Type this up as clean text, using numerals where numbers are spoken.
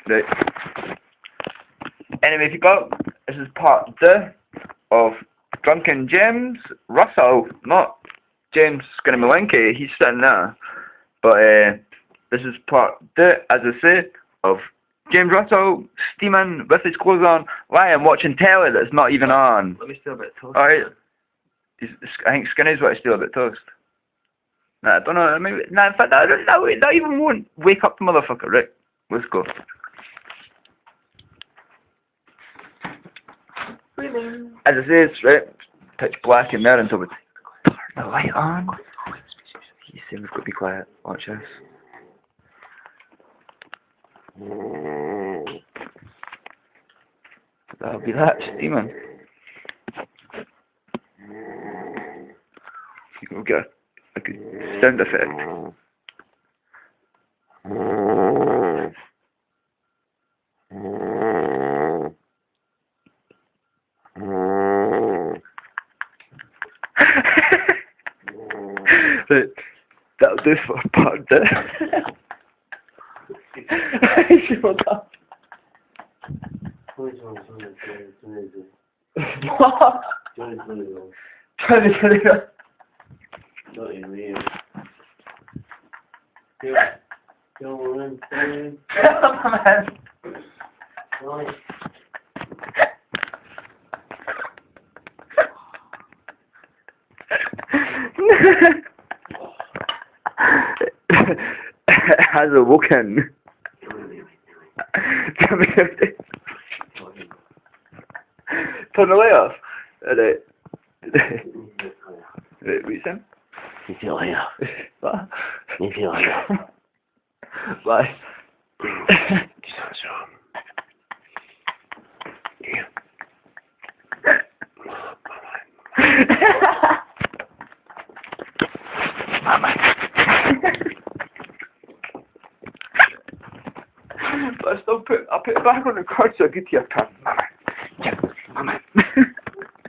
Right. Anyway, people, this is part 2 of Drunken James Russell, not James Skinny Malinky, he's sitting there. But this is part 2, as I say, of James Russell steaming with his clothes on, lying watching telly that's not even on. Let me steal a bit of toast. Alright. I think Skinny's what to steal a bit of toast. Nah, I don't know, maybe, nah, in fact, that even won't wake up the motherfucker, right? Let's go. As I say, it's right, pitch black in there until we turn the light on. You say we've got to be quiet, watch this. That'll be that, steaming. We'll get a good sound effect. Right, that'll do for part 2. Shut up. What? 2020. Not even real. It has awoken. Turn the light off. Right. Right, what you saying? You feel like that. What? You feel like that. Why? Just not sure. Yeah. Mama. But I put it back on the card so I get to your turn. Mama.